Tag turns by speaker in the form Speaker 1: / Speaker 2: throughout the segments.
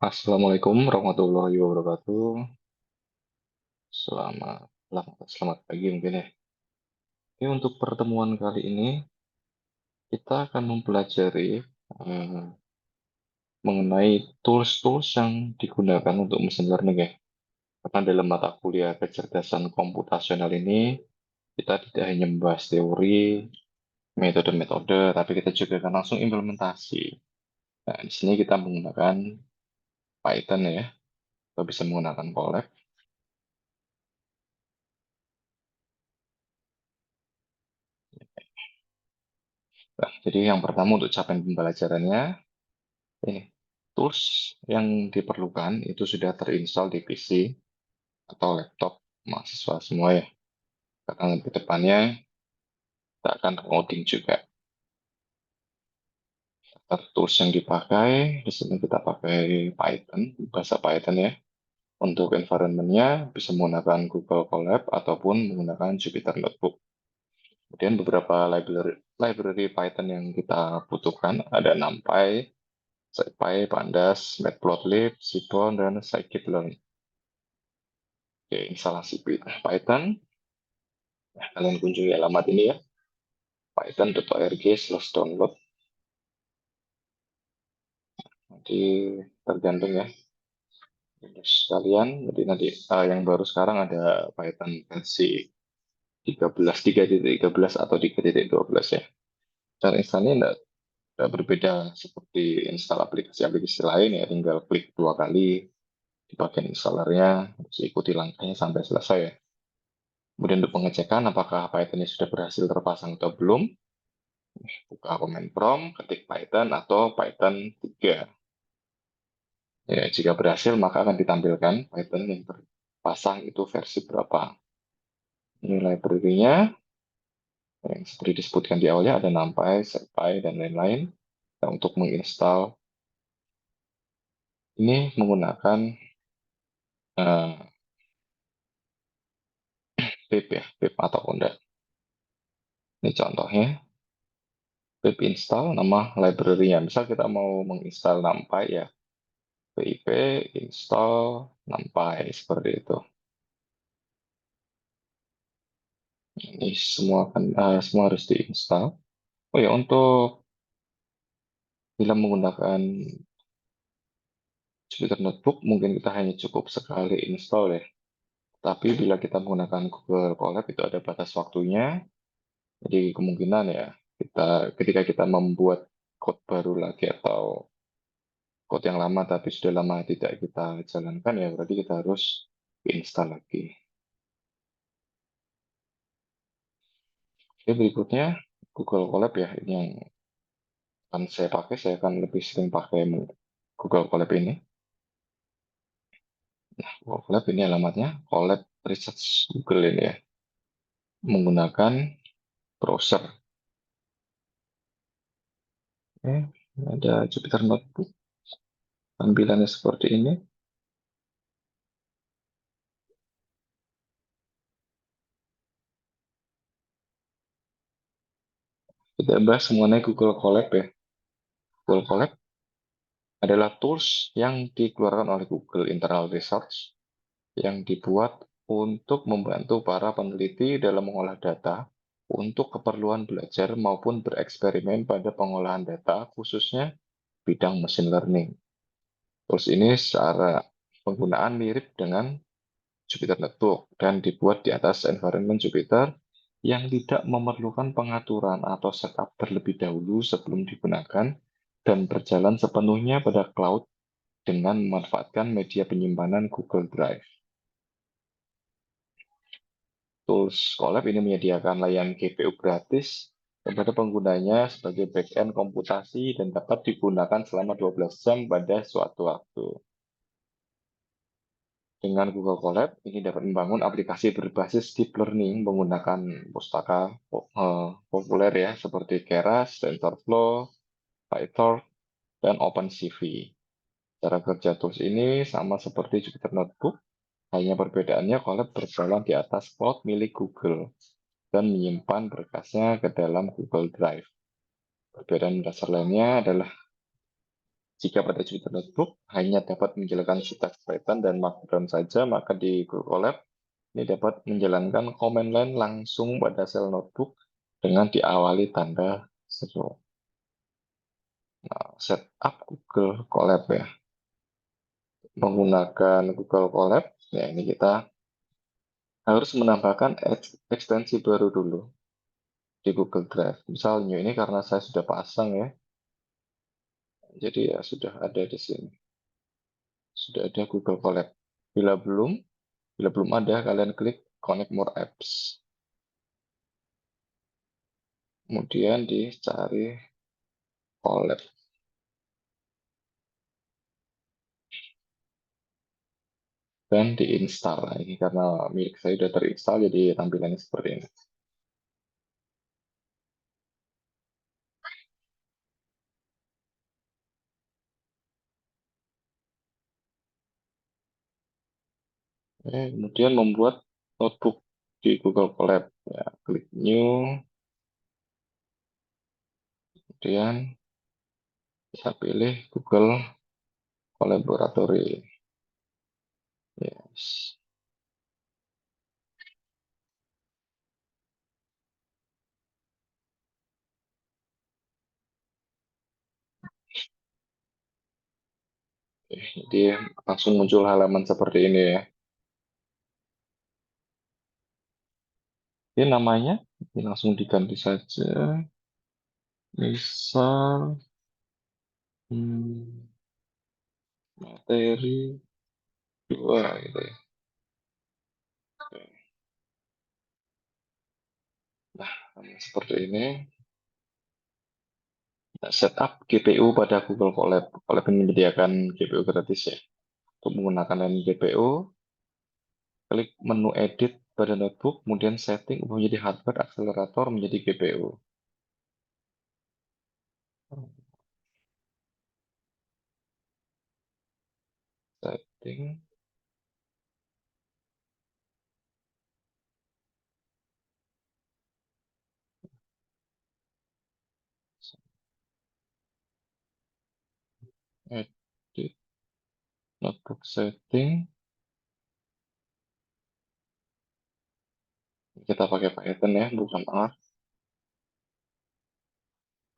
Speaker 1: Assalamualaikum warahmatullahi wabarakatuh. Selamat, selamat pagi mungkin ya. Oke, untuk pertemuan kali ini kita akan mempelajari eh, mengenai tools-tools yang digunakan untuk mesin learning ya. Karena dalam mata kuliah kecerdasan komputasional ini kita tidak hanya membahas teori, metode-metode, tapi kita juga akan langsung implementasi. Nah, di sini kita menggunakan Python ya, kita bisa menggunakan Colab. Nah, jadi yang pertama untuk capaian pembelajarannya, ini tools yang diperlukan itu sudah terinstall di PC atau laptop mahasiswa semua ya. Karena nanti depannya kita akan coding juga. Tools yang dipakai, di sini kita pakai Python, bahasa Python ya. Untuk environment-nya bisa menggunakan Google Colab ataupun menggunakan Jupyter Notebook. Kemudian beberapa library Python yang kita butuhkan ada NumPy, SciPy, Pandas, Matplotlib, Seaborn, dan Scikit-learn. Oke, instalasi Python. Nah, kalian kunjungi alamat ini ya, python.org/download. Nanti tergantung ya, Windows kalian. Jadi nanti yang baru sekarang ada Python versi 13, 3.13 atau 3.12 ya. Cara instalnya tidak berbeda seperti install aplikasi-aplikasi lain ya, tinggal klik dua kali di bagian installernya, terus ikuti langkahnya sampai selesai ya. Kemudian untuk pengecekan apakah Python ini sudah berhasil terpasang atau belum, buka command prompt, ketik Python atau Python 3. Ya, jika berhasil, maka akan ditampilkan Python yang terpasang itu versi berapa. Ini library-nya, yang seperti disebutkan di awalnya, ada NumPy, SciPy, dan lain-lain. Dan untuk menginstal, ini menggunakan uh, pip ya, pip atau enggak. Ini contohnya, pip install, nama library-nya. Misal kita mau menginstal NumPy ya, pip install NumPy, seperti itu. Ini semua harus diinstal. Oh ya, untuk bila menggunakan Jupyter Notebook, mungkin kita hanya cukup sekali install ya. Tapi bila kita menggunakan Google Colab itu ada batas waktunya. Jadi kemungkinan ya ketika kita membuat code baru lagi atau code yang lama tapi sudah lama tidak kita jalankan ya berarti kita harus install lagi. Oke, berikutnya Google Colab ya, ini yang akan saya pakai. Saya akan lebih sering pakai Google Colab ini. Nah, Google Colab ini alamatnya Colab Research Google ini ya, menggunakan browser. Oke, ada Jupyter Notebook. Tampilannya seperti ini. Kita bahas mengenai Google Colab ya. Google Colab adalah tools yang dikeluarkan oleh Google Internal Research yang dibuat untuk membantu para peneliti dalam mengolah data untuk keperluan belajar maupun bereksperimen pada pengolahan data, khususnya bidang machine learning. Tools ini secara penggunaan mirip dengan Jupyter Notebook dan dibuat di atas environment Jupyter yang tidak memerlukan pengaturan atau setup terlebih dahulu sebelum digunakan dan berjalan sepenuhnya pada cloud dengan memanfaatkan media penyimpanan Google Drive. Tools Colab ini menyediakan layanan GPU gratis kepada penggunanya sebagai backend komputasi dan dapat digunakan selama 12 jam pada suatu waktu. Dengan Google Colab, ini dapat membangun aplikasi berbasis deep learning menggunakan pustaka populer ya, seperti Keras, TensorFlow, PyTorch, dan OpenCV. Cara kerja tools ini sama seperti Jupyter Notebook, hanya perbedaannya Colab berjalan di atas cloud milik Google dan menyimpan berkasnya ke dalam Google Drive. Perbedaan dasar lainnya adalah Jika pada Jupyter Notebook hanya dapat menjalankan syntax Python dan Markdown saja, maka di Google Colab ini dapat menjalankan command line langsung pada sel notebook dengan diawali tanda seru. Nah, setup Google Colab ya. Menggunakan Google Colab, ya ini kita harus menambahkan ekstensi baru dulu di Google Drive. Misalnya ini karena saya sudah pasang ya, jadi ya sudah ada di sini. Sudah ada Google Colab. Bila belum ada, kalian klik Connect More Apps. Kemudian dicari Colab dan diinstal. Nah, ini karena milik saya sudah terinstall, jadi tampilannya seperti ini. Kemudian membuat notebook di Google Colab. Ya, klik New, kemudian saya pilih Google Collaboratory. Yes. Jadi langsung muncul halaman seperti ini ya. Ini namanya, ini langsung diganti saja. Misal materi dua gitu ya. Nah, seperti ini. Nah, setup GPU pada Google Colab. Colab ini menyediakan GPU gratis ya. Untuk menggunakan GPU, klik menu edit pada notebook, kemudian setting menjadi hardware akselerator menjadi GPU. Setting, edit, notebook setting. Kita pakai Python ya, bukan R.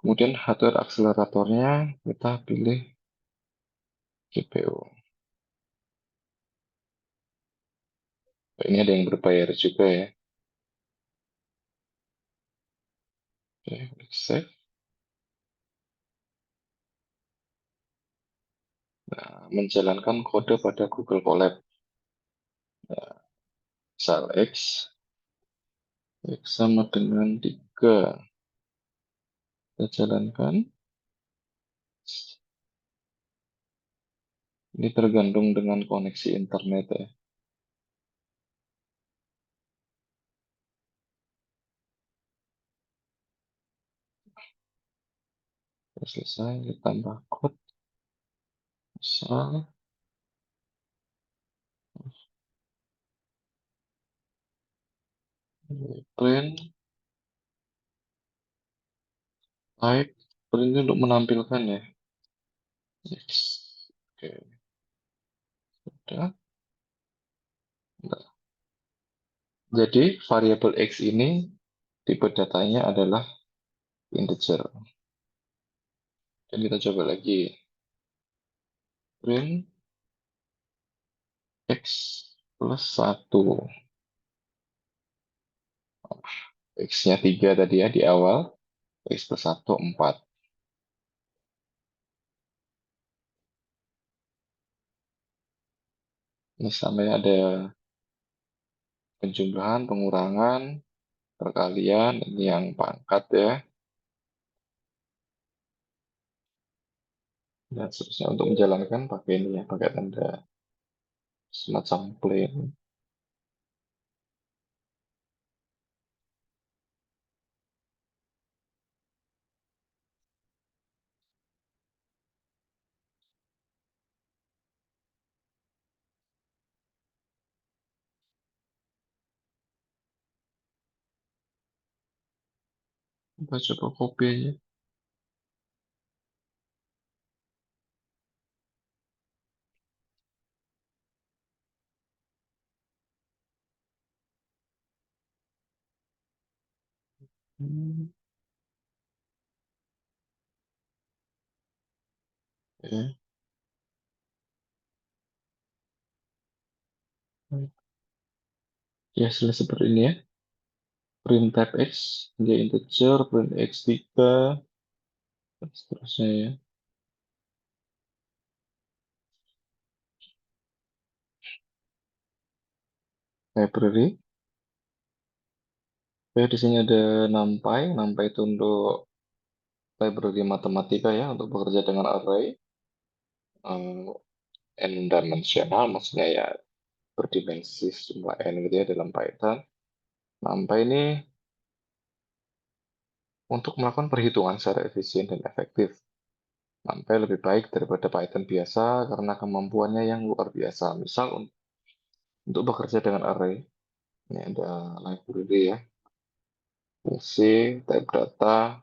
Speaker 1: Kemudian hardware akseleratornya kita pilih GPU. Ini ada yang berbayar juga ya. Oke, klik save. Nah, menjalankan kode pada Google Colab. Nah, misal X sama dengan 3. Kita jalankan. Ini tergantung dengan koneksi internet ya. Sudah selesai, kita tambah code. Misal, print, type, print ini untuk menampilkan ya. X. Oke, sudah. Nah, jadi variabel X ini tipe datanya adalah integer. Dan kita coba lagi. Print X plus 1. X-nya 3 tadi ya di awal. X plus 1, 4. Ini sampai ada penjumlahan, pengurangan, perkalian. Ini yang pangkat ya. Dan seterusnya untuk menjalankan pakai ini ya, pakai tanda semacam plain. Kita coba copy aja. Hmm, ya. Ya, hasilnya seperti ini ya. Print type X, dia integer, print X3, dan seterusnya ya. Library. Oke, di sini ada NumPy. NumPy itu untuk library matematika ya, untuk bekerja dengan array. N-dimensional, maksudnya ya berdimensi jumlah N gitu ya dalam Python. NumPy ini untuk melakukan perhitungan secara efisien dan efektif. NumPy lebih baik daripada Python biasa karena kemampuannya yang luar biasa. Misal untuk bekerja dengan array, ini ada library ya, fungsi, type data,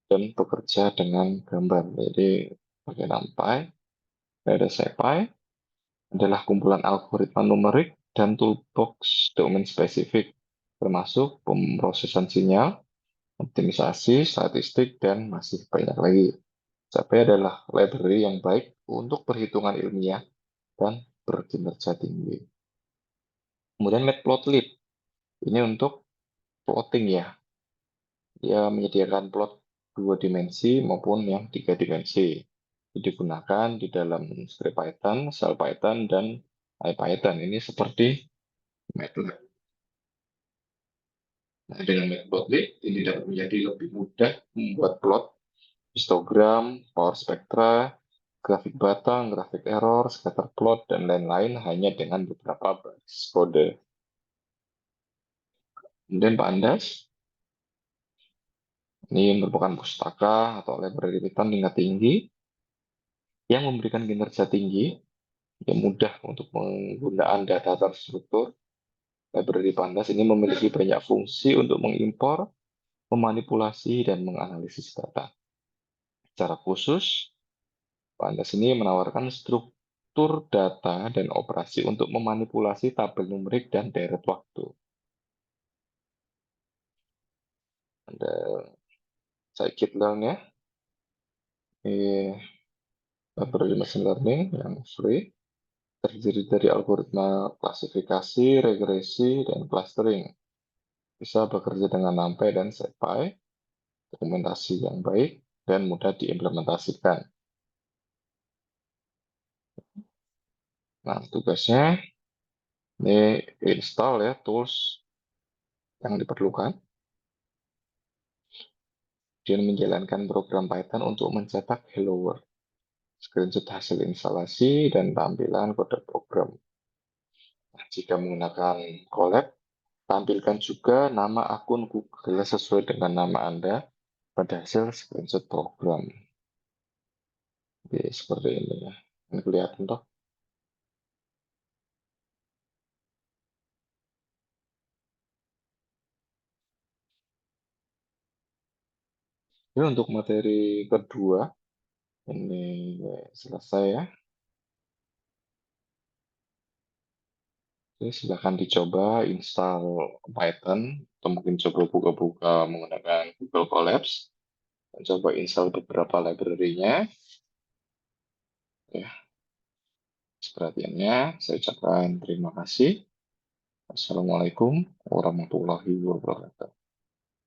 Speaker 1: dan bekerja dengan gambar. Jadi pakai NumPy, ada SciPy, adalah kumpulan algoritma numerik dan toolbox domain spesifik, termasuk pemrosesan sinyal, optimisasi, statistik, dan masih banyak lagi. SciPy adalah library yang baik untuk perhitungan ilmiah dan berkinerja tinggi. Kemudian Matplotlib, ini untuk plotting ya. Dia menyediakan plot dua dimensi maupun yang tiga dimensi. Digunakan di dalam script Python, shell Python, dan IPython. Ini seperti MATLAB. Nah, dengan Matplotlib, ini dapat menjadi lebih mudah membuat plot, histogram, power spectra, grafik batang, grafik error, scatter plot, dan lain-lain hanya dengan beberapa baris kode. Kemudian Pandas, ini merupakan pustaka atau library Python tingkat tinggi yang memberikan kinerja tinggi, yang mudah untuk penggunaan data terstruktur. Library Pandas ini memiliki banyak fungsi untuk mengimpor, memanipulasi, dan menganalisis data. Secara khusus, Pandas ini menawarkan struktur data dan operasi untuk memanipulasi tabel numerik dan deret waktu. Ada scikit-learn ya, ini library machine learning yang free, terdiri dari algoritma klasifikasi, regresi, dan clustering. Bisa bekerja dengan NumPy dan SciPy, dokumentasi yang baik, dan mudah diimplementasikan. Nah, tugasnya ini install ya tools yang diperlukan, dan menjalankan program Python untuk mencetak Hello World, screenshot hasil instalasi, dan tampilan kode program. Nah, jika menggunakan Colab, tampilkan juga nama akun Google sesuai dengan nama Anda pada hasil screenshot program. Oke, seperti ini ya. Ini kelihatan toh. Ini untuk materi kedua, ini selesai ya. Oke, silahkan dicoba install Python, atau mungkin coba buka-buka menggunakan Google Colabs, dan coba install beberapa library-nya. Ya, perhatiannya, saya ucapkan terima kasih. Assalamualaikum warahmatullahi wabarakatuh.